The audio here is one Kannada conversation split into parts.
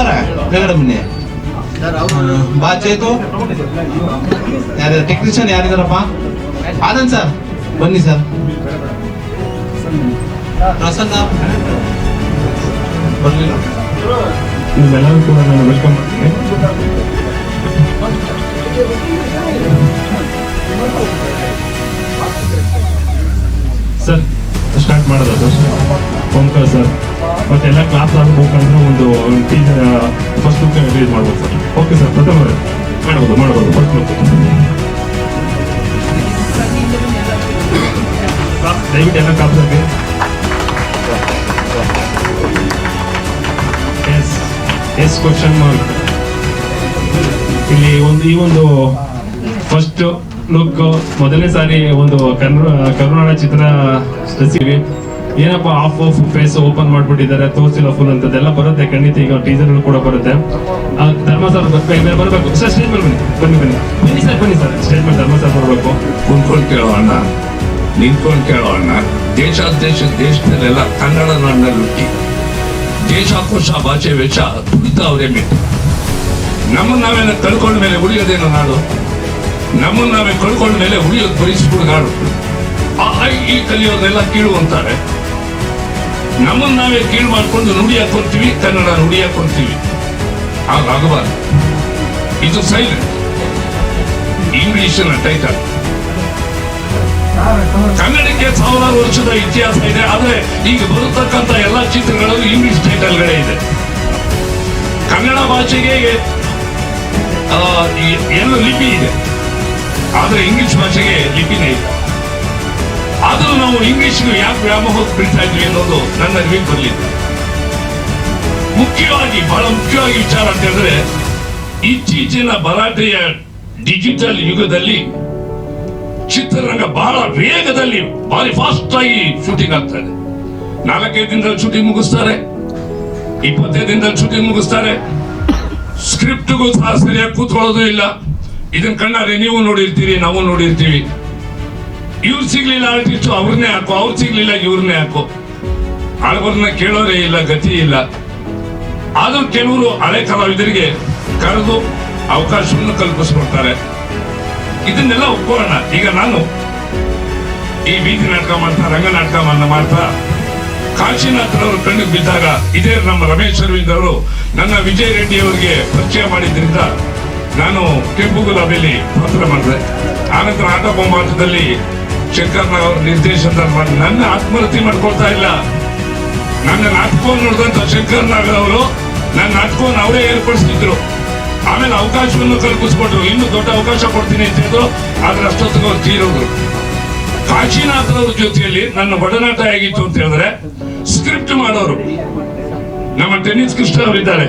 ಗುರುವಾರ ಕೆಳಗಡೆ ಬನ್ನಿ. ಬಾಚೆ ಯಾರು ಟೆಕ್ನಿಷಿಯನ್ ಯಾರಿದಾರಪ್ಪ? ಆನಂದ್ ಸರ್ ಬನ್ನಿ ಸರ್. ಪ್ರಸನ್ನ ಬರಲಿಲ್ಲ. ನಿಮ್ಮೆಲ್ಲರೂ ಕೂಡ ನಾನು ವೆಲ್ಕಮ್ ಮಾಡ್ತೀನಿ. ಸರ್ ಸ್ಟಾರ್ಟ್ ಮಾಡೋದು ಓಂಕಾರ ಸರ್ ಮತ್ತೆಲ್ಲ ಕ್ಲಾಸ್ ಆಗ್ಬೇಕಂದ್ರೆ ಒಂದು ಟೀಚರ್ ಫಸ್ಟ್ ಬುಕ್ ರಿಲೀಸ್ ಮಾಡ್ಬೋದು ಸರ್. ಓಕೆ ಸರ್, ಪ್ರಥಮ ಮಾಡ್ಬೋದು ಫಸ್ಟ್ ಬುಕ್. ದಯವಿಟ್ಟು ಎಲ್ಲ ಕಾಪಾಡಿ. Yes question mark. ಇಲ್ಲಿ ಈ ಒಂದು ಫಸ್ಟ್ ಲುಕ್ ಮೊದಲನೇ ಸಾರಿ ಒಂದು ಕರುನಾಡ ಚಿತ್ರ ರಚಿಸಿವಿ. ಏನಪ್ಪ ಆಫ್ ಫೇಸ್ ಓಪನ್ ಮಾಡ್ಬಿಟ್ಟಿದ್ದಾರೆ, ತೋರಿಸಿಲ್ಲ ಫುಲ್ ಅಂತದೆಲ್ಲ ಬರುತ್ತೆ. ಖಂಡಿತ ಈಗ ಟೀಸರ್ ಕೂಡ ಬರುತ್ತೆ. ಧರ್ಮ ಸರ್ ಬರಬೇಕು ಸರ್, ಸ್ಟೇಜ್ ಮೇಲೆ ಬನ್ನಿ ಸರ್ ಸ್ಟೇಜ್ ಮೇಲೆ ಧರ್ಮ ಸರ್ ಬರಬೇಕು. ಕುಂತ್ಕೊಂಡು ಕೇಳೋಣ, ನಿಂತ್ಕೊಂಡು ಕೇಳೋಣ. ದೇಶದಲ್ಲೆಲ್ಲ ಕನ್ನಡ ನಾಡಿನಲ್ಲಿ ಹುಟ್ಟಿ ದೇಶಕೋಶ ಭಾಷೆ ವೆಚ್ಚ ತುಳಿತಾವ್ರೆ ಮಿಟ್ಟು. ನಮ್ಮನ್ನ ನಾವೇನ ಕಳ್ಕೊಂಡ ಮೇಲೆ ಉಳಿಯೋದೇನೋ ನಾಡು, ನಮ್ಮನ್ನ ನಾವೇ ಕಳ್ಕೊಂಡ ಮೇಲೆ ಉಳಿಯೋದು ಬಯಸ್ಬಿಡು ನಾಡು. ಈ ಕಲಿಯೋರ್ನೆಲ್ಲ ಕೀಳು ಅಂತಾರೆ. ನಮ್ಮನ್ನ ನಾವೇ ಕೀಳು ಮಾಡ್ಕೊಂಡು ನುಡಿ ಹಾಕೊಳ್ತೀವಿ, ಕನ್ನಡ ನುಡಿ ಹಾಕೊಳ್ತೀವಿ. ಹಾಗಾಗಬಾರ್ದು. ಇದು ಸೈಲೆಂಟ್ ಇಂಗ್ಲಿಷಿನ ಟೈಟಲ್. ಕನ್ನಡಕ್ಕೆ ಸಾವಿರಾರು ವರ್ಷದ ಇತಿಹಾಸ ಇದೆ. ಆದ್ರೆ ಈಗ ಬರತಕ್ಕಂತ ಎಲ್ಲಾ ಚಿತ್ರಗಳಲ್ಲೂ ಇಂಗ್ಲಿಷ್ ಟೈಟಲ್ಗಳೇ ಇದೆ. ಕನ್ನಡ ಭಾಷೆಗೆ ಎಲ್ಲ ಲಿಪಿ ಇದೆ, ಆದ್ರೆ ಇಂಗ್ಲಿಷ್ ಭಾಷೆಗೆ ಲಿಪಿನೇ ಇಲ್ಲ. ಆದ್ರೂ ನಾವು ಇಂಗ್ಲಿಷ್ಗೆ ಯಾಕೆ ವ್ಯಾಮೋಹ ಬಿಡ್ತಾ ಇದ್ವಿ ಅನ್ನೋದು ನನ್ನ ಅರಿವಿಗೆ ಬರಲಿಲ್ಲ. ಬಹಳ ಮುಖ್ಯವಾಗಿ ವಿಚಾರ ಅಂತ ಹೇಳಿದ್ರೆ, ಇತ್ತೀಚಿನ ಭರಾಟೆಯ ಡಿಜಿಟಲ್ ಯುಗದಲ್ಲಿ ಚಿತ್ರರಂಗ ಬಹಳ ವೇಗದಲ್ಲಿ ಭಾರಿ ಫಾಸ್ಟ್ ಆಗಿ ಶೂಟಿಂಗ್ ಆಗ್ತಾ ಇದೆ. 4 ದಿನದಲ್ಲಿ ಶೂಟಿಂಗ್ ಮುಗಿಸ್ತಾರೆ, 20 ದಿನದಲ್ಲಿ ಶೂಟಿಂಗ್ ಮುಗಿಸ್ತಾರೆ. ಸ್ಕ್ರಿಪ್ಟ್ಗೂ ಸಹ ಸರಿಯಾಗಿ ಕೂತ್ಕೊಳ್ಳೋದು ಇಲ್ಲ. ಇದನ್ನ ಕಣ್ಣಾರೆ ನೀವು ನೋಡಿರ್ತೀರಿ, ನಾವು ನೋಡಿರ್ತೀವಿ. ಇವ್ರು ಸಿಗ್ಲಿಲ್ಲ ಆರ್ಟಿಸ್ಟ್ ಅವ್ರನ್ನೇ ಹಾಕೋ, ಅವ್ರು ಸಿಗ್ಲಿಲ್ಲ ಇವ್ರನ್ನೇ ಹಾಕೋ. ಹಳಬರನ್ನ ಕೇಳೋರೇ ಇಲ್ಲ, ಗತಿ ಇಲ್ಲ. ಆದ್ರೂ ಕೆಲವರು ಹಳೆ ಕಲಾವಿದರಿಗೆ ಕರೆದು ಅವಕಾಶವನ್ನು ಕಲ್ಪಿಸ್ಕೊಡ್ತಾರೆ. ಇದನ್ನೆಲ್ಲ ಒಪ್ಕೊಳ್ಳೋಣ. ಈಗ ನಾನು ಈ ಬೀದಿ ನಾಟಕ ಮಾಡ್ತಾ, ರಂಗ ನಾಟಕ ಮಾಡ್ತಾ ಕಾಶಿನಾಥ್ರವರು ಕಣ್ಣಿಗೆ ಬಿದ್ದಾಗ ಇದೇ ನಮ್ಮ ರಮೇಶ್ ಅರವಿಂದ್ ಅವರು ನನ್ನ ವಿಜಯ್ ರೆಡ್ಡಿ ಅವರಿಗೆ ಪರಿಚಯ ಮಾಡಿದ್ರಿಂದ ನಾನು ಕೆಂಪು ಗುಲಾಬಿಯಲ್ಲಿ ಪಾತ್ರ ಮಾಡಿದೆ. ಆನಂತರ ಆಟ ಬೊಂಬಾಟದಲ್ಲಿ ಶಂಕರ್ ನಾಗ್ ಅವರ ನಿರ್ದೇಶನದಲ್ಲಿ ಮಾಡಿ ನನ್ನ ಆತ್ಮಹತ್ಯೆ ಮಾಡ್ಕೊಳ್ತಾ ಇಲ್ಲ. ನನ್ನ ನಾಟಕವನ್ನು ನೋಡಿದಂತ ಶಂಕರ್ ನಾಗ್ ಅವರು ನನ್ನ ನಾಟಕವನ್ನು ಅವರೇ ಏರ್ಪಡಿಸ್ತಿದ್ರು. ಆಮೇಲೆ ಅವಕಾಶವನ್ನು ಕಲ್ಪಿಸ್ಕೊಟ್ರು. ಇನ್ನು ದೊಡ್ಡ ಅವಕಾಶ ಕೊಡ್ತೀನಿ ಅಂತ ಹೇಳಿದ್ರು. ಆದ್ರೆ ಅಷ್ಟೊತ್ತಿಗೆ ಅವ್ರು ತೀರೋದ್ರು. ಕಾಶಿನಾಥ್ರವ್ರ ಜೊತೆಯಲ್ಲಿ ನನ್ನ ಒಡನಾಟ ಆಗಿತ್ತು ಅಂತ ಹೇಳಿದ್ರೆ, ಸ್ಕ್ರಿಪ್ಟ್ ಮಾಡೋರು ನಮ್ಮ ಟೆನ್ನಿಸ್ ಕೃಷ್ಣ ಅವರಿದ್ದಾರೆ.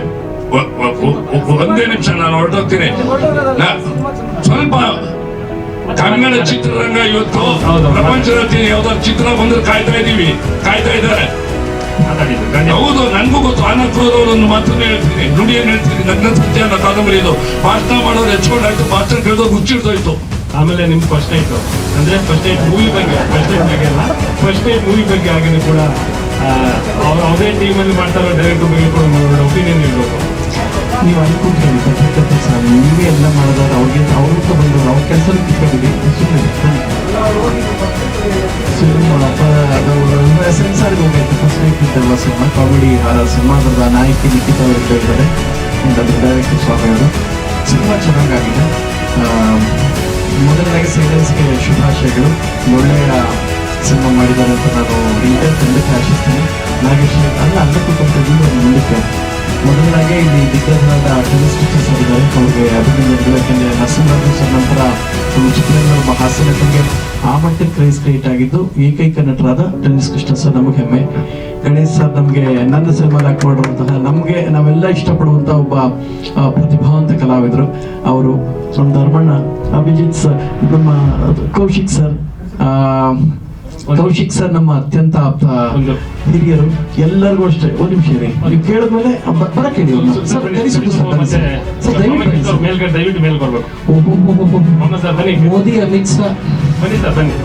ಒಂದೇ ನಿಮಿಷ ನಾನು ಹೊರಟೋಗ್ತೀನಿ. ಸ್ವಲ್ಪ ಕನ್ನಡ ಚಿತ್ರರಂಗ ಇವತ್ತು ಪ್ರಪಂಚದ ಯಾವ್ದಾದ್ರು ಚಿತ್ರ ಬಂದ್ರೆ ಕಾಯ್ತಾ ಇದ್ದಾರೆ. ಹೌದು, ನನ್ಗೂ ಗೊತ್ತು. ಆನಂದರವರನ್ನು ಮಾತನ್ನು ಹೇಳ್ತೀನಿ, ನುಡಿಯನ್ನು ಹೇಳ್ತೀನಿ. ನನ್ನ ಸತ್ಯ ಅನ್ನೋ ಕಾದಂಬರಿ ಇದು. ಭಾಷಣ ಮಾಡೋರು ಹೆಚ್ಕೊಂಡಾಯ್ತು, ಭಾಷಣ ಕೇಳೋದು ಹುಚ್ಚಿಡ್ದೋಯ್ತು. ಆಮೇಲೆ ನಿಮ್ ಫಸ್ಟ್ ನೈಟ್ ಅಂದ್ರೆ ಫಸ್ಟ್ ನೈಟ್ ಮೂವಿ ಬಗ್ಗೆ ಆಗಿನೂ ಕೂಡ ಅವ್ರು ಅದೇ ಟೀಮಲ್ಲಿ ಮಾಡ್ತಾರೋ ಡೈರೆಕ್ಟರ್ ಬಗ್ಗೆ ಕೂಡ ಒಪಿನಿಯನ್ ಇರಬೇಕು. ನೀವು ಅನ್ಕೊಂಡ್ರಿ ಪತ್ರಕರ್ತ ಸರ್, ನೀವೇ ಎಲ್ಲ ಮಾಡೋದಾದ್ರೆ ಅವ್ರಿಗೆ ಅವ್ರ ಬಂದವರು ಅವ್ರ ಕೆಲಸ ಕಿತ್ಕೊಂಡಿರಿ. ಸೆನ್ಸಾರ್ಗೆ ಹೋಗೈತೆ ಫಸ್ಟ್ ನೈಟ್ ಇದ್ದಲ್ಲ ಸಿನಿಮಾ, ಕಾಮಿಡಿ ಸಿನಿಮಾದ ನಾಯಕಿ ನಿಖಿತಾ ಅವರು ಹೇಳಿದ್ದಾರೆ, ಅದ್ರ ಡೈರೆಕ್ಟರ್ ಸ್ವಾಮಿ ಅವರು. ಸಿನಿಮಾ ಚೆನ್ನಾಗಾಗಿದೆ. ಮೊದಲನೇಗೆ ಸೈಲೆನ್ಸ್ಗೆ ಶುಭಾಶಯಗಳು. ಒಳ್ಳೆಯ ಸಿನಿಮಾ ಮಾಡಿದ್ದಾರೆ ಅಂತ ನಾನು ಇಂಟರ್ ತಂಡಕ್ಕೆ ಆಶಿಸ್ತೀನಿ. ನಾಗೇಶ್ ಅಲ್ಲಕ್ಕೂ ಕೊಟ್ಟಿದ್ದೀವಿ ಒಂದು ಮುಂದಕ್ಕೆ. ಮೊದಲನಾಗೆ ಇಲ್ಲಿ ದಿಗ್ಗಜರಾದ ಟೆನ್ನಿಸ್ ಟೀಚರ್ಸ್ ಆಗಿದ್ದಾರೆ, ಅವ್ರಿಗೆ ಅಭಿನಂದನೆಗಳು. ಯಾಕೆಂದರೆ ನರಸಿಂಹರಾಜು ಸರ್ ನಂತರ ಚಿತ್ರರಂಗ ಹಾಸ್ಯನಟನಿಗೆ ಆ ಮಟ್ಟಕ್ಕೆ ಕ್ರೇಜ್ ಕ್ರಿಯೇಟ್ ಆಗಿದ್ದು ಏಕೈಕ ನಟರಾದ ಟೆನ್ನಿಸ್ ಕೃಷ್ಣ ಸರ್ ನಮಗೆ ಹೆಮ್ಮೆ. ಗಣೇಶ್ ಸರ್ ನಮಗೆ ನನ್ನ ಸಿನಿಮಾದಲ್ಲಿ ಆಕ್ಟ್ ಮಾಡಿರುವಂತಹ ನಾವೆಲ್ಲ ಇಷ್ಟಪಡುವಂಥ ಒಬ್ಬ ಪ್ರತಿಭಾವಂತ ಕಲಾವಿದರು ಅವರು. ನಮ್ಮ ಧರ್ಮಣ್ಣ, ಅಭಿಜಿತ್ ಸರ್, ನಮ್ಮ ಕೌಶಿಕ್ ಸರ್ ನಮ್ಮ ಅತ್ಯಂತ ಹಿರಿಯರು. ಎಲ್ಲರಿಗೂ ಅಷ್ಟೇ ಒಂದು ನಿಮಿಷ ರೀ, ನೀವು ಕೇಳಿದ್ಮೇಲೆ ಬರಕ್ಕೆ ಹೇಳಿ ಸರ್, ದಯವಿಟ್ಟು ಮೇಲ್ ಬರ್ಬೇಕು. ಮೋದಿ ಅಮಿತ್ ಶಾ ಬನ್ನಿ ಸರ್, ಬನ್ನಿ.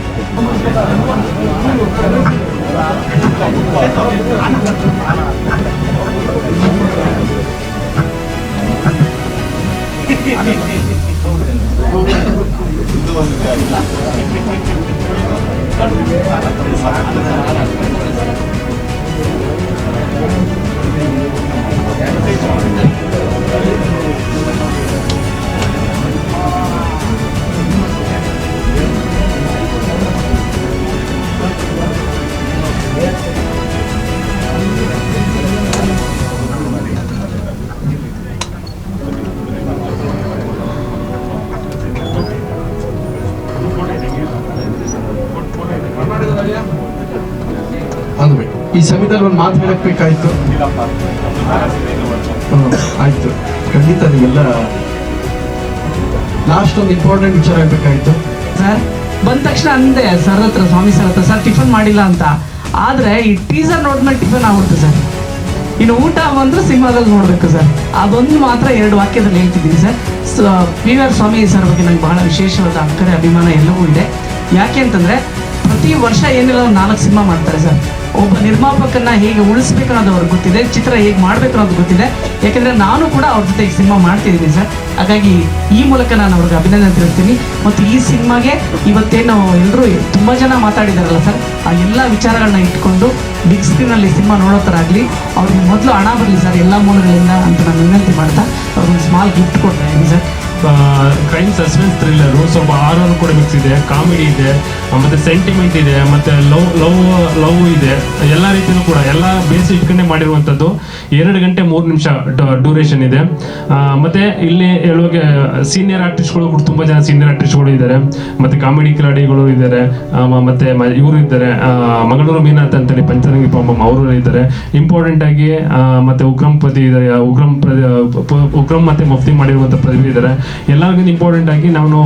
ಸಮಯದಲ್ಲಿ ಒಂದು ಮಾತು ಹೇಳಕ್ಬೇಕಾಯ್ತು. ಆಯ್ತು, ಖಂಡಿತ ನೀವೆಲ್ಲ ಲಾಸ್ಟ್ ಒಂದು ಇಂಪಾರ್ಟೆಂಟ್ ವಿಚಾರ ಹೇಳ್ಬೇಕಾಯ್ತು. ಸರ್ ಬಂದ ತಕ್ಷಣ ಅಂದೆ ಸರ್ ಹತ್ರ, ಸ್ವಾಮಿ ಸರ್ ಹತ್ರ, ಸರ್ ಟಿಫನ್ ಮಾಡಿಲ್ಲ ಅಂತ. ಆದರೆ ಈ ಟೀಸರ್ ನೋಡಿದ್ಮೇಲೆ ಟಿಫನ್ ಆಗ್ಬಿಡ್ತು ಸರ್. ಇನ್ನು ಊಟ ಬಂದ್ರೆ ಸಿನಿಮಾದಲ್ಲಿ ನೋಡಬೇಕು ಸರ್. ಅದೊಂದು ಮಾತ್ರ 2 ವಾಕ್ಯದಲ್ಲಿ ಹೇಳ್ತಿದ್ದೀನಿ sir. P V R Swamy sir ಬಗ್ಗೆ ನಂಗೆ ಬಹಳ ವಿಶೇಷವಾದ ಅಕ್ಕರೆ ಅಭಿಮಾನ ಎಲ್ಲವೂ ಇದೆ. ಯಾಕೆ ಅಂತಂದರೆ ಪ್ರತಿ ವರ್ಷ ಏನಿಲ್ಲ 4 ಸಿನಿಮಾ ಮಾಡ್ತಾರೆ ಸರ್. ಒಬ್ಬ ನಿರ್ಮಾಪಕನ್ನ ಹೇಗೆ ಉಳಿಸ್ಬೇಕು ಅನ್ನೋದು ಅವ್ರಿಗೆ ಗೊತ್ತಿದೆ, ಚಿತ್ರ ಹೇಗೆ ಮಾಡಬೇಕು ಅನ್ನೋದು ಗೊತ್ತಿದೆ. ಯಾಕೆಂದರೆ ನಾನು ಕೂಡ ಅವ್ರ ಜೊತೆ ಈ ಸಿನಿಮಾ ಮಾಡ್ತಿದ್ದೀನಿ ಸರ್. ಹಾಗಾಗಿ ಈ ಮೂಲಕ ನಾನು ಅವ್ರಿಗೆ ಅಭಿನಂದನೆ ತಿಳಿಸ್ತೀನಿ. ಮತ್ತು ಈ ಸಿನಿಮಾಗೆ ಇವತ್ತೇನು ಎಲ್ಲರೂ ತುಂಬ ಜನ ಮಾತಾಡಿದಾರಲ್ಲ ಸರ್, ಆ ಎಲ್ಲ ವಿಚಾರಗಳನ್ನ ಇಟ್ಕೊಂಡು ಬಿಗ್ ಸ್ಕ್ರೀನಲ್ಲಿ ಸಿನಿಮಾ ನೋಡೋ ಥರ ಆಗಲಿ, ಅವ್ರಿಗೆ ಮೊದಲು ಹಣ ಬರಲಿ ಸರ್ ಎಲ್ಲ ಮೂಲಗಳಿಂದ ಅಂತ ನಾನು ವಿನಂತಿ ಮಾಡ್ತಾ ಅವ್ರಿಗೊಂದು ಸ್ಮಾಲ್ ಗಿಫ್ಟ್ ಕೊಡ್ತಾ ಇದ್ದೀನಿ ಸರ್. ಕ್ರೈಮ್ ಸಸ್ಪೆನ್ಸ್ ಥ್ರಿಲ್ಲರು, ಸ್ವಲ್ಪ ಹಾರರ್ ಕೂಡ ಮಿಕ್ಸ್ ಇದೆ, ಕಾಮಿಡಿ ಇದೆ, ಮತ್ತೆ ಸೆಂಟಿಮೆಂಟ್ ಇದೆ, ಮತ್ತೆ ಲವ್ ಇದೆ. ಎಲ್ಲ ರೀತಿಯಲ್ಲೂ ಕೂಡ ಎಲ್ಲ ಬೇಸ್ ಇಟ್ಕೊಂಡೆ ಮಾಡಿರುವಂಥದ್ದು. 2 ಗಂಟೆ 3 ನಿಮಿಷ ಡ್ಯೂರೇಷನ್ ಇದೆ. ಮತ್ತೆ ಇಲ್ಲಿ ಹೇಳುವಾಗ ಸೀನಿಯರ್ ಆರ್ಟಿಸ್ಟ್ಗಳು ಕೂಡ ತುಂಬ ಜನ ಸೀನಿಯರ್ ಆರ್ಟಿಸ್ಟ್ಗಳು ಇದ್ದಾರೆ, ಮತ್ತೆ ಕಾಮಿಡಿ ಕಿಲಾಡಿಗಳು ಇದ್ದಾರೆ, ಮತ್ತೆ ಇವರು ಇದ್ದಾರೆ, ಮಂಗಳೂರು ಮೀನಾಥ್ ಅಂತೇಳಿ ಪಂಚರಂಗಿ ಪಂಬಂ ಅವರು ಇದ್ದಾರೆ ಇಂಪಾರ್ಟೆಂಟ್ ಆಗಿ. ಮತ್ತೆ ಉಗ್ರಂಪತಿ ಇದ್ದಾರೆ, ಉಗ್ರಂ ಮತ್ತೆ ಮುಫ್ತಿ ಮಾಡಿರುವಂಥ ಪ್ರತಿಭೆ ಇದ್ದಾರೆ. ಎಲ್ಲರಿಗೂ ಇಂಪಾರ್ಟೆಂಟ್ ಆಗಿ ನಾನು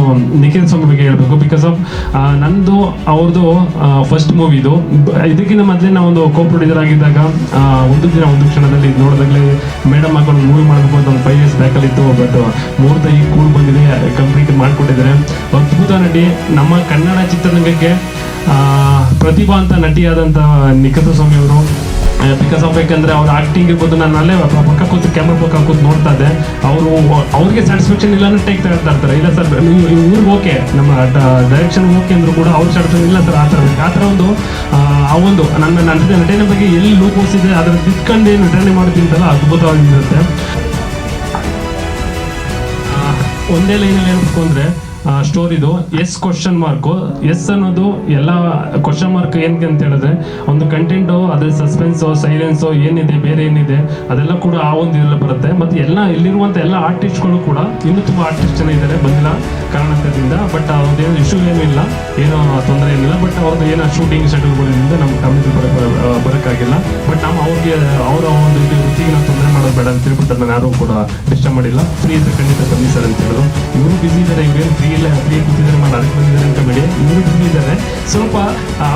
ನಿಖಿಲ್ ಸ್ವಾಮಿ ಬಗ್ಗೆ ಹೇಳ್ಬೇಕು. ಬಿಕಾಸ್ ಆಫ್ ನಂದು ಅವ್ರದ್ದು ಫಸ್ಟ್ ಮೂವಿ ಇದು. ಇದಕ್ಕಿಂತ ಮೊದಲೇ ನಾವೊಂದು ಕೋ ಪ್ರೊಡ್ಯೂಸರ್ ಆಗಿದ್ದಾಗ ಒಂದು ದಿನ ಒಂದು ಕ್ಷಣದಲ್ಲಿ ನೋಡಿದಾಗಲೇ ಮೇಡಮ್ ಹಾಕೊಂಡು ಮೂವಿ ಮಾಡಬೇಕು ಅಂತ ಒಂದು 5 years ಬ್ಯಾಕಲ್ಲಿ ಇತ್ತು. ಬಟ್ ಮುಹೂರ್ತ ಈಗ ಕೂಡ ಬಂದಿದೆ, ಕಂಪ್ಲೀಟ್ ಮಾಡಿಕೊಟ್ಟಿದ್ದಾರೆ. ಅದ್ಭುತ ನಟಿ, ನಮ್ಮ ಕನ್ನಡ ಚಿತ್ರರಂಗಕ್ಕೆ ಪ್ರತಿಭಾ ಅಂತ ನಟಿಯಾದಂಥ ನಿಖಿಲ್ ಸ್ವಾಮಿ ಅವರು. ಬಿಕಾಸ್ ಆಫ್ ಯಾಕಂದರೆ ಅವ್ರ ಆ್ಯಕ್ಟಿಂಗ್ ಇರ್ಬೋದು, ನಾನು ಅಲ್ಲೇ ಪಕ್ಕ ಕೂತು ಕ್ಯಾಮ್ರಾ ಪಕ್ಕ ಕೂತು ನೋಡ್ತಾ ಇದ್ದೆ. ಅವ್ರಿಗೆ ಸ್ಯಾಟಿಸ್ಫ್ಯಾಕ್ಷನ್ ಇಲ್ಲ ಅಂದ್ರೆ ಟೇಕ್ ತಗೊಳ್ತಾ ಇರ್ತಾರೆ. ಇಲ್ಲ ಸರ್ ಇವ್ರಿಗೆ ಓಕೆ, ನಮ್ಮ ಡೈರೆಕ್ಷನ್ ಓಕೆ ಅಂದರೂ ಕೂಡ ಅವ್ರಿಗೆ ಸ್ಯಾಟಿಸ್ಫ್ಯಾಕ್ಷನ್ ಇಲ್ಲ ಸರ್, ಆ ಥರ ಒಂದು ನನ್ನ ನಟನೆ ಬಗ್ಗೆ ಎಲ್ಲಿ ಲೂಪ್ ಹೋಸಿದೆ ಅದರ ತಿದ್ಕೊಂಡು ನಟನೆ ಮಾಡೋದ್ರಿಂದಲ್ಲ ಅದ್ಭುತವಾಗಿರುತ್ತೆ. ಒಂದೇ ಲೈನಲ್ಲಿ ಹೇಳ್ಬೇಕು ಅಂದರೆ ಸ್ಟೋರಿದು ಎಸ್ ಕ್ವಶನ್ ಮಾರ್ಕು. ಎಸ್ ಅನ್ನೋದು ಎಲ್ಲ ಕ್ವಶನ್ ಮಾರ್ಕ್ ಏನಕ್ಕೆ ಅಂತ ಹೇಳಿದ್ರೆ ಒಂದು ಕಂಟೆಂಟು, ಅದ್ರ ಸಸ್ಪೆನ್ಸು, ಸೈಲೆನ್ಸು ಏನಿದೆ, ಬೇರೆ ಏನಿದೆ ಅದೆಲ್ಲ ಕೂಡ ಆ ಒಂದು ಇದೆಲ್ಲ ಬರುತ್ತೆ. ಮತ್ತು ಇಲ್ಲಿರುವಂಥ ಎಲ್ಲ ಆರ್ಟಿಸ್ಟ್ಗಳು ಕೂಡ ಇನ್ನೂ ತುಂಬ ಆರ್ಟಿಸ್ಟ್ ಜನ ಇದ್ದಾರೆ, ಬಂದಿಲ್ಲ ಕಾರಣದಿಂದ. ಬಟ್ ಅವ್ರದ್ದೇನು ಇಶ್ಯೂ ಏನೂ ಇಲ್ಲ, ಏನೋ ತೊಂದರೆ ಏನಿಲ್ಲ. ಬಟ್ ಅವ್ರದ್ದು ಏನೋ ಶೂಟಿಂಗ್ ಶೆಡ್ಯೂಲ್ಗಳಿಂದ ನಮ್ಮ ಫ್ಯಾಮಿಲಿ ಬರೋಕ್ಕಾಗಿಲ್ಲ. ಬಟ್ ನಾವು ಅವ್ರಿಗೆ ಅವರ ಒಂದು ಇದು ವೃತ್ತಿಗೆ ನಾವು ತೊಂದರೆ ಮಾಡೋದು ಬೇಡ ಅಂತ ಹೇಳ್ಬಿಟ್ಟು ನಾನು ಯಾರೂ ಕೂಡ ಡಿಸ್ಟರ್ಬ್ ಮಾಡಿಲ್ಲ. ಫ್ರೀ ಇದ್ರೆ ಖಂಡಿತ ಬನ್ನಿ ಸರ್ ಅಂತ ಹೇಳಿದ್ರು. ಇವರು ಬಿಸಿ ಇದ್ದಾರೆ, ಇವ್ರೇನು ಫ್ರೀ ಕೂತಿದ್ದಾರೆ, ಮಾಡಿ ಅದಕ್ಕೆ ಬಂದಿದ್ದಾರೆ ಅಂತ ಬೇಡಿ. ಇವರು ಬಿಸಿ ಇದ್ದಾರೆ, ಸ್ವಲ್ಪ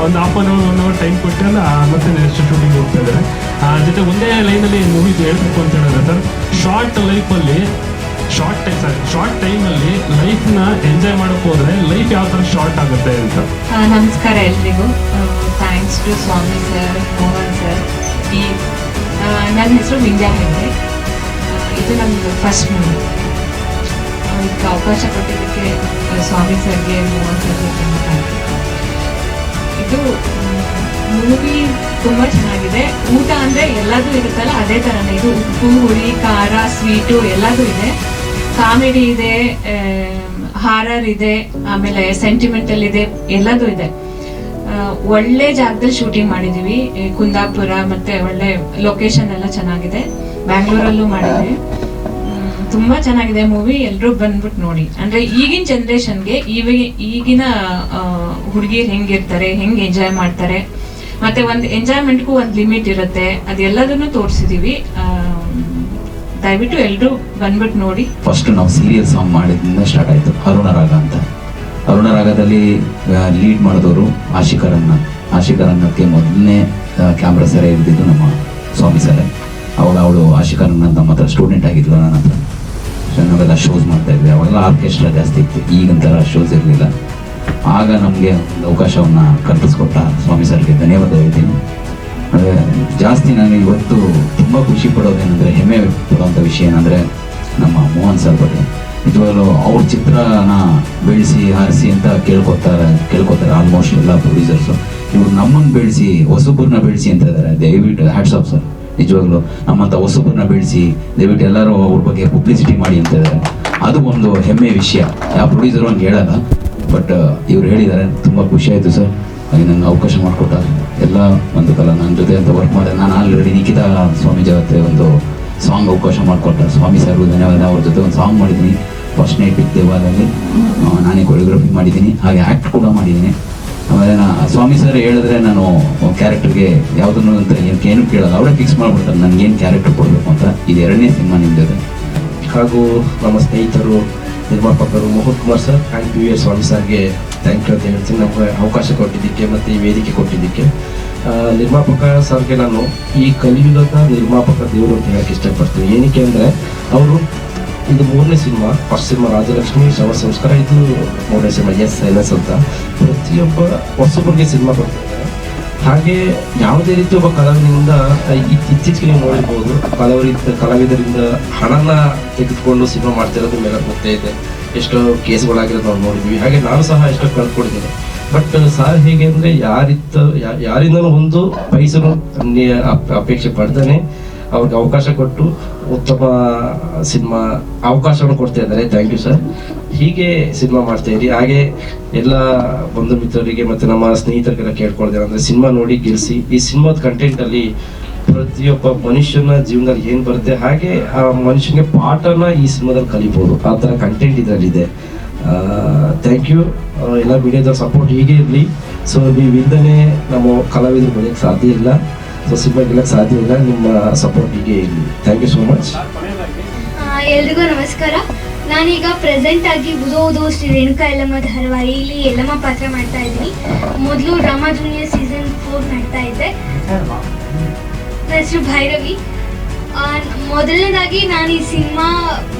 ಒಂದು half an hour 1 hour time ಕೊಟ್ಟು ಮತ್ತೆ ನೆಕ್ಸ್ಟ್ ಶೂಟಿಂಗ್ ಹೋಗ್ತಾ ಇದ್ದಾರೆ. ಜೊತೆ ಒಂದೇ ಲೈನಲ್ಲಿ ಮೂವಿ ಹೇಳ್ಬೇಕು ಅಂತ ಹೇಳಿದ್ರೆ ಸರ್, ಶಾರ್ಟ್ ಟೈಮಲ್ಲಿ ಲೈಫ್ನ ಎಂಜಾಯ್ ಮಾಡೋಕೆ ಹೋದ್ರೆ ಲೈಫ್ ಯಾವ ಥರ ಶಾರ್ಟ್ ಆಗುತ್ತೆ ಅಂತ. ನಮಸ್ಕಾರ ಎಲ್ರಿಗೂ. Thanks to Swamy sir, Mohan sir. ನನ್ನ ಹೆಸರು ವಿಂಧ್ಯ ಹೆಗ್ಡೆ. ಇದು ನಮ್ಮದು ಫಸ್ಟ್ ಮೂವಿ. ಇದಕ್ಕೆ ಅವಕಾಶ ಕೊಟ್ಟಿದ್ದಕ್ಕೆ ಸ್ವಾಮಿ ಸರ್ಗೆ, ಮೋಹನ್ ಸರ್ಗೆ ತುಂಬ ಥ್ಯಾಂಕ್ಸ್. ಇದು ಮೂವಿ ತುಂಬ ಚೆನ್ನಾಗಿದೆ. ಊಟ ಅಂದರೆ ಎಲ್ಲದೂ ಇರುತ್ತಲ್ಲ ಅದೇ ಥರನೇ ಇದು. ಉಪ್ಪು, ಹುಳಿ, ಖಾರ, ಸ್ವೀಟು ಎಲ್ಲದೂ ಇದೆ. ಕಾಮಿಡಿ ಇದೆ, ಹಾರರ್ ಇದೆ, ಆಮೇಲೆ ಸೆಂಟಿಮೆಂಟಲ್ ಇದೆ, ಎಲ್ಲದೂ ಇದೆ. ಒಳ್ಳೆ ಜಾಗದಲ್ಲಿ ಶೂಟಿಂಗ್ ಮಾಡಿದ್ದೀವಿ. ಕುಂದಾಪುರ ಮತ್ತೆ ಒಳ್ಳೆ ಲೊಕೇಶನ್ ಎಲ್ಲ ಚೆನ್ನಾಗಿದೆ. ಬ್ಯಾಂಗ್ಳೂರಲ್ಲೂ ಮಾಡಿದ್ವಿ. ತುಂಬಾ ಚೆನ್ನಾಗಿದೆ ಮೂವಿ. ಎಲ್ಲರೂ ಬಂದ್ಬಿಟ್ಟು ನೋಡಿ. ಅಂದ್ರೆ ಈಗಿನ ಜನ್ರೇಷನ್ಗೆ ಈಗಿನ ಹುಡುಗಿರು ಹೆಂಗಿರ್ತಾರೆ, ಹೆಂಗೆ ಎಂಜಾಯ್ ಮಾಡ್ತಾರೆ, ಮತ್ತೆ ಒಂದು ಎಂಜಾಯ್ಮೆಂಟ್ಗೂ ಒಂದು ಲಿಮಿಟ್ ಇರುತ್ತೆ, ಅದೆಲ್ಲದನ್ನು ತೋರಿಸಿದೀವಿ. ದಯವಿಟ್ಟು ಎಲ್ಲರೂ ಬಂದ್ಬಿಟ್ಟು ನೋಡಿ. ಫಸ್ಟ್ ನಾವು ಸೀರಿಯಲ್ ಸಾಂಗ್ ಮಾಡಿದ್ರಿಂದ ಸ್ಟಾರ್ಟ್ ಆಯಿತು. ಅರುಣರಾಗ ಅಂತ. ಅರುಣರಾಗದಲ್ಲಿ ಲೀಡ್ ಮಾಡಿದವರು ಆಶಿಕರನ್ನಕ್ಕೆ ಮೊದಲನೇ ಕ್ಯಾಮ್ರಾ ಸೆರೆ ಇದ್ದಿದ್ದು ನಮ್ಮ ಸ್ವಾಮಿ ಸೆರೆ. ಅವಾಗ ಅವಳು ಆಶಿಕರನ್ನ ನಮ್ಮ ಹತ್ರ ಸ್ಟೂಡೆಂಟ್ ಆಗಿದ್ಲು, ನನ್ನ ಹತ್ರ. ನಾವೆಲ್ಲ ಶೋಸ್ ಮಾಡ್ತಾ ಇದ್ವಿ. ಅವಾಗೆಲ್ಲ ಆರ್ಕೆಸ್ಟ್ರಾ ಜಾಸ್ತಿ ಇತ್ತು, ಈಗಿನ ಶೋಸ್ ಇರಲಿಲ್ಲ. ಆಗ ನಮಗೆ ಒಂದು ಅವಕಾಶವನ್ನು ಕಲ್ಪಿಸ್ಕೊಟ್ಟ ಸ್ವಾಮಿ ಸರ್ಗೆ ಧನ್ಯವಾದ ಹೇಳ್ತೀನಿ. ಜಾಸ್ತಿ ನಾನು ಇವತ್ತು ತುಂಬ ಖುಷಿ ಪಡೋದೇನೆಂದರೆ, ಹೆಮ್ಮೆ ಪಡುವಂಥ ವಿಷಯ ಏನಂದರೆ ನಮ್ಮ ಮೋಹನ್ ಸರ್ ಬಗ್ಗೆ. ನಿಜವಾಗ್ಲೂ ಅವ್ರ ಚಿತ್ರನ ಬೆಳೆಸಿ ಹಾರಿಸಿ ಅಂತ ಕೇಳ್ಕೊತಾರೆ ಆಲ್ಮೋಸ್ಟ್ ಎಲ್ಲ ಪ್ರೊಡ್ಯೂಸರ್ಸು. ಇವ್ರು ನಮ್ಮನ್ನು ಬೆಳೆಸಿ, ಹೊಸಬ್ರನ್ನ ಬೆಳೆಸಿ ಅಂತ ಇದ್ದಾರೆ. ದಯವಿಟ್ಟು ಹ್ಯಾಟ್ಸ್ ಆಫ್ ಸರ್. ನಿಜವಾಗ್ಲೂ ನಮ್ಮಂಥ ಹೊಸಬ್ರನ್ನ ಬೆಳೆಸಿ ದಯವಿಟ್ಟು ಎಲ್ಲರೂ ಅವ್ರ ಬಗ್ಗೆ ಪಬ್ಲಿಸಿಟಿ ಮಾಡಿ ಅಂತ ಇದ್ದಾರೆ. ಅದು ಒಂದು ಹೆಮ್ಮೆಯ ವಿಷಯ. ಯಾವ ಪ್ರೊಡ್ಯೂಸರು ಹಂಗೆ ಹೇಳಲ್ಲ, ಬಟ್ ಇವ್ರು ಹೇಳಿದ್ದಾರೆ. ತುಂಬ ಖುಷಿ ಆಯಿತು ಸರ್, ನನಗೆ ಅವಕಾಶ ಮಾಡಿಕೊಟ್ಟ. ಎಲ್ಲ ಒಂದು ಕಾಲ ನನ್ನ ಜೊತೆ ಅಂತ ವರ್ಕ್ ಮಾಡಿದೆ. ನಾನು ಆಲ್ರೆಡಿ ನಿಖಿತಾ ಸ್ವಾಮಿ ಜೊತೆ ಒಂದು ಸಾಂಗ್ ಅವಕಾಶ ಮಾಡಿಕೊಟ್ಟ ಸ್ವಾಮಿ ಸರ್ಗೂ ಧನ್ಯವಾದ. ಅವ್ರ ಜೊತೆ ಒಂದು ಸಾಂಗ್ ಮಾಡಿದ್ದೀನಿ, ಫಸ್ಟ್ ನೈಟ್ ದೇವಾಲಯದಲ್ಲಿ. ನಾನೇ ಕೊರಿಯೋಗ್ರಫಿ ಮಾಡಿದ್ದೀನಿ, ಹಾಗೆ ಆ್ಯಕ್ಟ್ ಕೂಡ ಮಾಡಿದ್ದೀನಿ. ಆಮೇಲೆ ಸ್ವಾಮಿ ಸರ್ ಹೇಳಿದ್ರೆ ನಾನು ಕ್ಯಾರೆಕ್ಟರ್ಗೆ ಯಾವುದನ್ನು ಅಂತ ಏನು ಕೇಳಲ್ಲ, ಅವರೇ ಫಿಕ್ಸ್ ಮಾಡ್ಬಿಡ್ತಾರೆ ನನಗೇನು ಕ್ಯಾರೆಕ್ಟರ್ ಕೊಡಬೇಕು ಅಂತ. ಇದು 2ನೇ ಸಿನಿಮಾ ನಿಮ್ಮ ಜೊತೆ. ಹಾಗೂ ನಮ್ಮ ಸ್ನೇಹಿತರು ನಿರ್ಮಾಪಕರು Mohan Kumar sir and P V S Swamy ಸರ್ಗೆ ಥ್ಯಾಂಕ್ ಯು ಅಂತ ಹೇಳ್ತೀನಿ, ನಮಗೆ ಅವಕಾಶ ಕೊಟ್ಟಿದ್ದಕ್ಕೆ ಮತ್ತು ಈ ವೇದಿಕೆ ಕೊಟ್ಟಿದ್ದಕ್ಕೆ. ನಿರ್ಮಾಪಕ ಸರ್ಗೆ ನಾನು ಈ ಕಲಿಯುಗದ ನಿರ್ಮಾಪಕ ದೇವರು ಅಂತ ಹೇಳಕ್ಕೆ ಇಷ್ಟಪಡ್ತೀನಿ. ಏನಕ್ಕೆ ಅಂದರೆ ಅವರು ಇದು 3ನೇ ಸಿನಿಮಾ. ಫಸ್ಟ್ ಸಿನಿಮಾ ರಾಜಲಕ್ಷ್ಮಿ ಶವ ಸಂಸ್ಕಾರ, ಇದು 3ನೇ ಸಿನಿಮಾ ಎಸ್ ಅಂತ. ಪ್ರತಿಯೊಬ್ಬ ಹೊಸಬರಿಗೆ ಸಿನಿಮಾ ಬರ್ತಿದ್ದಾರೆ. ಹಾಗೆ ಯಾವುದೇ ರೀತಿ ಒಬ್ಬ ಕಲಾವಿದರಿಂದ ಇತ್ತೀಚೆಗೆ ನೀವು ನೋಡಿರ್ಬೋದು, ಕಲಾವಿದರಿಂದ ಹಣನ ತೆಗೆದುಕೊಂಡು ಸಿನಿಮಾ ಮಾಡ್ತಿರೋದು ಮೇಲೆ ಗೊತ್ತೇ ಇದೆ. ಎಷ್ಟೋ ಕೇಸ್ಗಳಾಗಿರೋದು ನಾವು ನೋಡಿದ್ವಿ. ಹಾಗೆ ನಾನು ಸಹ ಎಷ್ಟೋ ಕಳ್ಕೊಂಡಿದ್ದೇನೆ. ಬಟ್ ಸರ್ ಹೇಗೆ ಅಂದರೆ ಯಾರಿಂದನೂ ಒಂದು ಪೈಸನು ಅಪೇಕ್ಷೆ ಪಡ್ದೇ ಅವ್ರಿಗೆ ಅವಕಾಶ ಕೊಟ್ಟು ಉತ್ತಮ ಸಿನಿಮಾ ಅವಕಾಶವನ್ನು ಕೊಡ್ತಾ ಇದ್ದಾರೆ. Thank you sir. ಹೀಗೆ ಸಿನಿಮಾ ಮಾಡ್ತಾ ಇರಿ. ಹಾಗೆ ಎಲ್ಲ ಬಂಧು ಮಿತ್ರರಿಗೆ ಮತ್ತು ನಮ್ಮ ಸ್ನೇಹಿತರಿಗೆಲ್ಲ ಕೇಳ್ಕೊಳ್ತೇನೆ ಅಂದರೆ ಸಿನಿಮಾ ನೋಡಿ ಗೆಲ್ಲಿಸಿ. ಈ ಸಿನಿಮಾದ ಕಂಟೆಂಟಲ್ಲಿ ಪ್ರತಿಯೊಬ್ಬ ಮನುಷ್ಯನ ಜೀವನದಲ್ಲಿ ಏನು ಬರುತ್ತೆ ಹಾಗೆ ಆ ಮನುಷ್ಯನಿಗೆ ಪಾಠನ ಈ ಸಿನಿಮಾದಲ್ಲಿ ಕಲಿಬೋದು. ಆ ಥರ ಕಂಟೆಂಟ್ ಇದರಲ್ಲಿದೆ. Thank you. ಎಲ್ಲ ಮೀಡಿಯಾದ ಸಪೋರ್ಟ್ ಹೀಗೆ ಇರಲಿ. ಸೊ ನೀವಿಂದನೇ ನಮ್ಮ ಕಲಾವಿದರು ಬೆಳೆಯೋಕ್ಕೆ ಸಾಧ್ಯ ಇಲ್ಲ, ಸೊ ಸಿನಿಮಾ ಗೆಲ್ಲಕ್ಕೆ ಸಾಧ್ಯ ಇಲ್ಲ. ನಿಮ್ಮ ಸಪೋರ್ಟ್ ಹೀಗೆ ಇರಲಿ. Thank you so much. ಎಲ್ರಿಗೂ ನಮಸ್ಕಾರ. ನಾನೀಗ ಪ್ರೆಸೆಂಟ್ ಆಗಿ ಉದೋ ಶ್ರೀ ರೇಣುಕಾ ಯಲ್ಲಮ್ಮ ಧಾರಾವಾಹಿ ಇಲ್ಲಿ ಯಲ್ಲಮ್ಮ ಪಾತ್ರ ಮಾಡ್ತಾ ಇದ್ದೀನಿ. ಮೊದಲು ಡ್ರಾಮಾ ಜೂನಿಯರ್ ಸೀಸನ್ 4 ಮಾಡ್ತಾ ಇದ್ದೆ. ನನ್ನ ಹೆಸರು ಭೈರವಿ. ಮೊದಲನೇದಾಗಿ ನಾನು ಈ ಸಿನಿಮಾ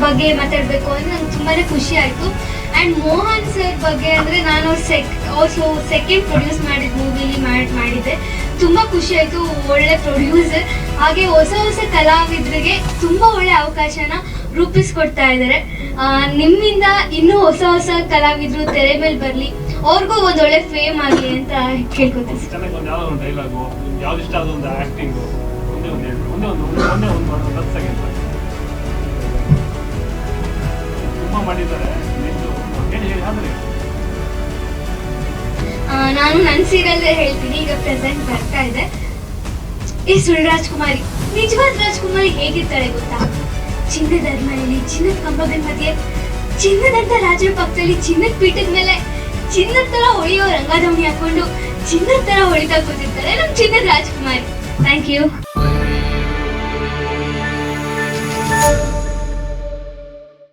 ಬಗ್ಗೆ ಮಾತಾಡಬೇಕು ಅಂದರೆ ನಂಗೆ ತುಂಬಾ ಖುಷಿ ಆಯಿತು. ಆ್ಯಂಡ್ ಮೋಹನ್ ಸರ್ ಬಗ್ಗೆ ಅಂದರೆ ನಾನು ಸೆಕೆಂಡ್ ಪ್ರೊಡ್ಯೂಸ್ ಮಾಡಿದ ಮೂವಿಲಿ ಮಾಡಿದ್ದೆ. ತುಂಬ ಖುಷಿ ಆಯಿತು. ಒಳ್ಳೆ ಪ್ರೊಡ್ಯೂಸರ್. ಹಾಗೆ ಹೊಸ ಕಲಾವಿದರಿಗೆ ತುಂಬ ಒಳ್ಳೆ ಅವಕಾಶನ ರೂಪಿಸ್ಕೊಡ್ತಾ ಇದ್ದಾರೆ. ನಿಮ್ಮಿಂದ ಇನ್ನೂ ಹೊಸ ಕಲಾವಿದರು ತೆರೆ ಮೇಲೆ ಬರಲಿ, ಅವ್ರಿಗೂ ಒಂದೊಳ್ಳೆ ಫೇಮ್ ಆಗಲಿ ಅಂತ ಕೇಳ್ಕೊತೀನಿ. ನಾನು ನನ್ನ ಸೀರಿಯಲ್ ಹೇಳ್ತೀನಿ. ಈಗ ಪ್ರೆಸೆಂಟ್ ಬರ್ತಾ ಇದೆ ಈ ಸುಳ್ಳು ರಾಜ್ಕುಮಾರಿ. ನಿಜವಾದ ರಾಜ್ಕುಮಾರಿ ಹೇಗಿರ್ತಾಳೆ ಗೊತ್ತಾ? ಚಿನ್ನದ ಅರಮನೆಯಲ್ಲಿ ಚಿನ್ನದ ಕಂಬಗಳ ಮಧ್ಯೆ ಚಿನ್ನದಂತ ರಾಜರ ಪಕ್ಕದಲ್ಲಿ ಚಿನ್ನದ ಪೀಠದ ಮೇಲೆ ಚಿನ್ನದ ತರ ಹೊಳೆಯೋ ರಂಗಧಾವಣಿ ಹಾಕೊಂಡು ಚಿನ್ನದ ತರ ಹೊಳಿತಾ ಕೂತಿರ್ತಾರೆ ನಮ್ಮ ಚಿನ್ನದ ರಾಜ್ಕುಮಾರಿ. Thank you.